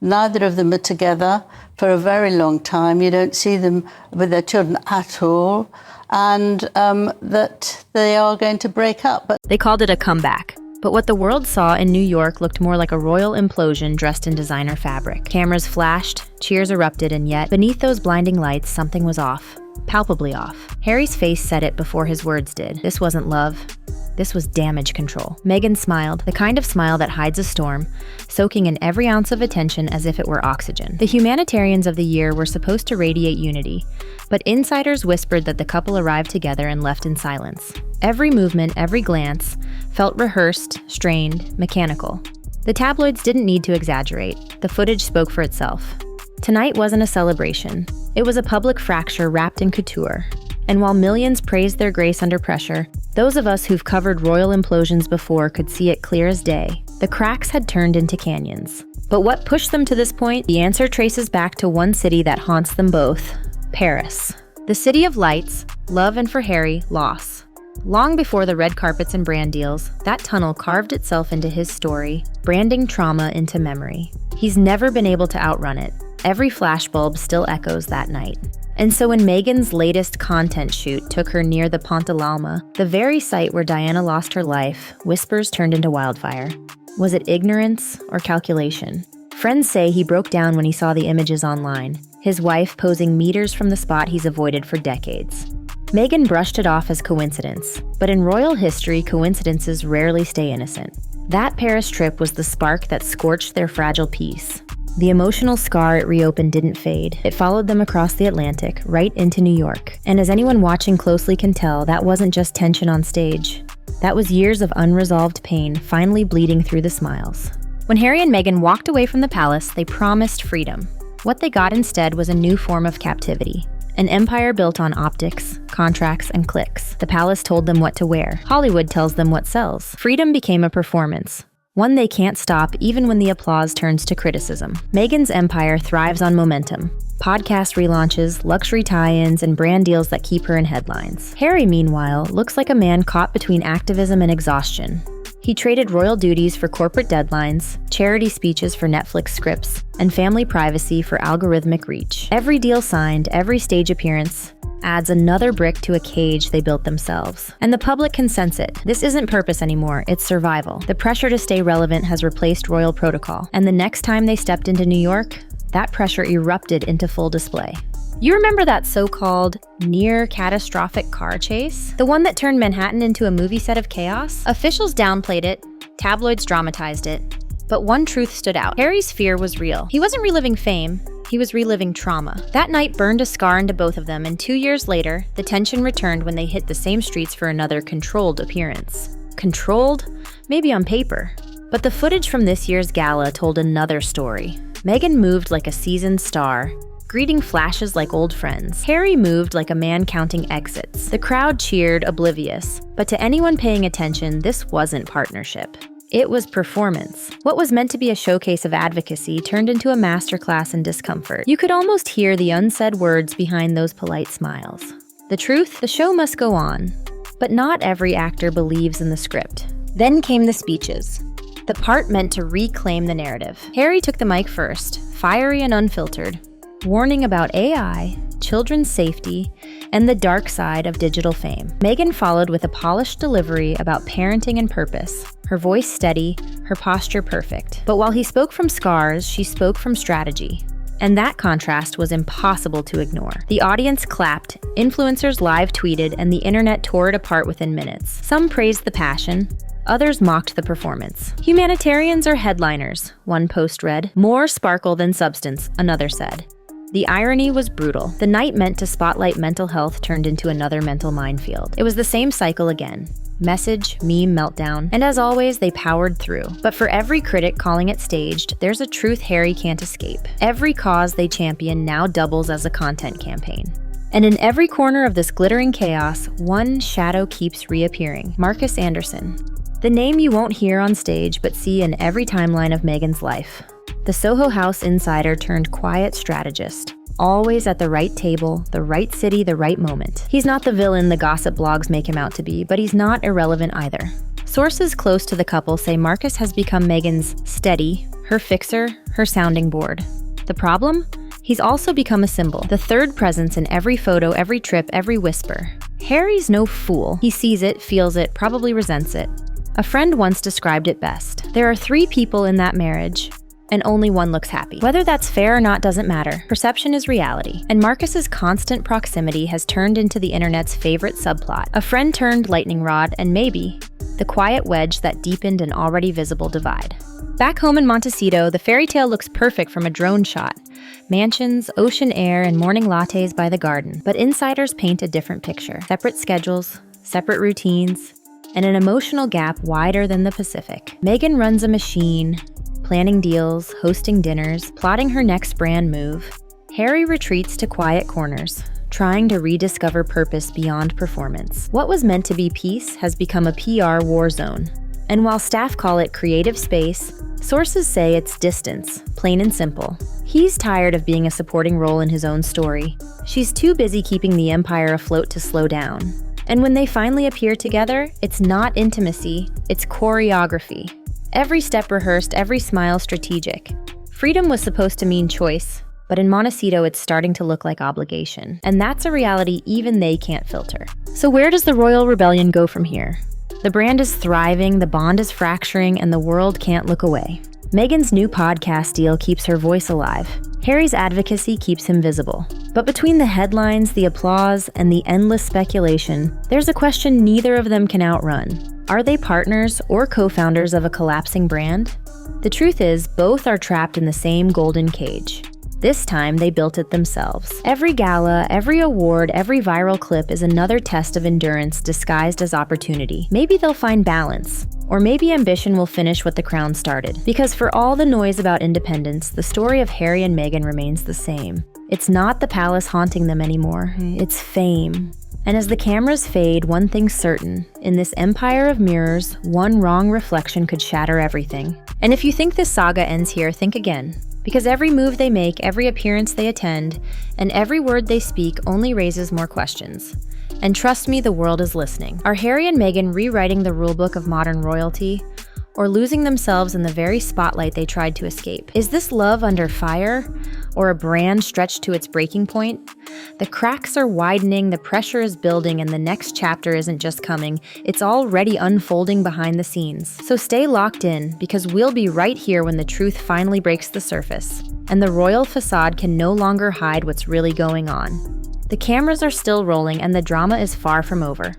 Neither of them are together for a very long time. You don't see them with their children at all, and that they are going to break up. But they called it a comeback. But what the world saw in New York looked more like a royal implosion dressed in designer fabric. Cameras flashed, cheers erupted, and yet, beneath those blinding lights, something was off. Palpably off. Harry's face said it before his words did. This wasn't love. This was damage control. Meghan smiled, the kind of smile that hides a storm, soaking in every ounce of attention as if it were oxygen. The humanitarians of the year were supposed to radiate unity, but insiders whispered that the couple arrived together and left in silence. Every movement, every glance, felt rehearsed, strained, mechanical. The tabloids didn't need to exaggerate. The footage spoke for itself. Tonight wasn't a celebration. It was a public fracture wrapped in couture. And while millions praised their grace under pressure, those of us who've covered royal implosions before could see it clear as day. The cracks had turned into canyons. But what pushed them to this point? The answer traces back to one city that haunts them both: Paris. The city of lights, love, and for Harry, loss. Long before the red carpets and brand deals, that tunnel carved itself into his story, branding trauma into memory. He's never been able to outrun it. Every flashbulb still echoes that night. And so when Meghan's latest content shoot took her near the Pont de l'Alma, the very site where Diana lost her life, whispers turned into wildfire. Was it ignorance or calculation? Friends say he broke down when he saw the images online, his wife posing meters from the spot he's avoided for decades. Meghan brushed it off as coincidence, but in royal history, coincidences rarely stay innocent. That Paris trip was the spark that scorched their fragile peace. The emotional scar it reopened didn't fade. It followed them across the Atlantic, right into New York. And as anyone watching closely can tell, that wasn't just tension on stage. That was years of unresolved pain finally bleeding through the smiles. When Harry and Meghan walked away from the palace, they promised freedom. What they got instead was a new form of captivity. An empire built on optics, contracts, and clicks. The palace told them what to wear. Hollywood tells them what sells. Freedom became a performance. One they can't stop even when the applause turns to criticism. Meghan's empire thrives on momentum. Podcast relaunches, luxury tie-ins, and brand deals that keep her in headlines. Harry, meanwhile, looks like a man caught between activism and exhaustion. He traded royal duties for corporate deadlines, charity speeches for Netflix scripts, and family privacy for algorithmic reach. Every deal signed, every stage appearance, adds another brick to a cage they built themselves. And the public can sense it. This isn't purpose anymore, it's survival. The pressure to stay relevant has replaced royal protocol. And the next time they stepped into New York, that pressure erupted into full display. You remember that so-called near-catastrophic car chase? The one that turned Manhattan into a movie set of chaos? Officials downplayed it, tabloids dramatized it, but one truth stood out. Harry's fear was real. He wasn't reliving fame, he was reliving trauma. That night burned a scar into both of them, and 2 years later, the tension returned when they hit the same streets for another controlled appearance. Controlled? Maybe on paper. But the footage from this year's gala told another story. Meghan moved like a seasoned star, greeting flashes like old friends. Harry moved like a man counting exits. The crowd cheered, oblivious. But to anyone paying attention, this wasn't partnership. It was performance. What was meant to be a showcase of advocacy turned into a masterclass in discomfort. You could almost hear the unsaid words behind those polite smiles. The truth? The show must go on. But not every actor believes in the script. Then came the speeches. The part meant to reclaim the narrative. Harry took the mic first, fiery and unfiltered, warning about AI, children's safety, and the dark side of digital fame. Meghan followed with a polished delivery about parenting and purpose, her voice steady, her posture perfect. But while he spoke from scars, she spoke from strategy. And that contrast was impossible to ignore. The audience clapped, influencers live tweeted, and the internet tore it apart within minutes. Some praised the passion, others mocked the performance. Humanitarians are headliners, one post read. More sparkle than substance, another said. The irony was brutal. The night meant to spotlight mental health turned into another mental minefield. It was the same cycle again. Message, meme, meltdown, and as always, they powered through. But for every critic calling it staged, there's a truth Harry can't escape. Every cause they champion now doubles as a content campaign. And in every corner of this glittering chaos, one shadow keeps reappearing: Marcus Anderson. The name you won't hear on stage but see in every timeline of Meghan's life. The Soho House insider turned quiet strategist. Always at the right table, the right city, the right moment. He's not the villain the gossip blogs make him out to be, but he's not irrelevant either. Sources close to the couple say Marcus has become Meghan's steady, her fixer, her sounding board. The problem? He's also become a symbol, the third presence in every photo, every trip, every whisper. Harry's no fool. He sees it, feels it, probably resents it. A friend once described it best. There are 3 people in that marriage, and only one looks happy. Whether that's fair or not doesn't matter. Perception is reality. And Marcus's constant proximity has turned into the internet's favorite subplot. A friend turned lightning rod, and maybe the quiet wedge that deepened an already visible divide. Back home in Montecito, the fairy tale looks perfect from a drone shot. Mansions, ocean air, and morning lattes by the garden. But insiders paint a different picture. Separate schedules, separate routines, and an emotional gap wider than the Pacific. Meghan runs a machine, planning deals, hosting dinners, plotting her next brand move. Harry retreats to quiet corners, trying to rediscover purpose beyond performance. What was meant to be peace has become a PR war zone. And while staff call it creative space, sources say it's distance, plain and simple. He's tired of being a supporting role in his own story. She's too busy keeping the empire afloat to slow down. And when they finally appear together, it's not intimacy, it's choreography. Every step rehearsed, every smile strategic. Freedom was supposed to mean choice, but in Montecito it's starting to look like obligation. And that's a reality even they can't filter. So where does the royal rebellion go from here? The brand is thriving, the bond is fracturing, and the world can't look away. Meghan's new podcast deal keeps her voice alive. Harry's advocacy keeps him visible. But between the headlines, the applause, and the endless speculation, there's a question neither of them can outrun. Are they partners or co-founders of a collapsing brand? The truth is, both are trapped in the same golden cage. This time, they built it themselves. Every gala, every award, every viral clip is another test of endurance disguised as opportunity. Maybe they'll find balance. Or maybe ambition will finish what the crown started. Because for all the noise about independence, the story of Harry and Meghan remains the same. It's not the palace haunting them anymore. It's fame. And as the cameras fade, one thing's certain. In this empire of mirrors, one wrong reflection could shatter everything. And if you think this saga ends here, think again. Because every move they make, every appearance they attend, and every word they speak only raises more questions. And trust me, the world is listening. Are Harry and Meghan rewriting the rulebook of modern royalty? Or losing themselves in the very spotlight they tried to escape? Is this love under fire? Or a brand stretched to its breaking point? The cracks are widening, the pressure is building, and the next chapter isn't just coming, it's already unfolding behind the scenes. So stay locked in, because we'll be right here when the truth finally breaks the surface, and the royal facade can no longer hide what's really going on. The cameras are still rolling, and the drama is far from over.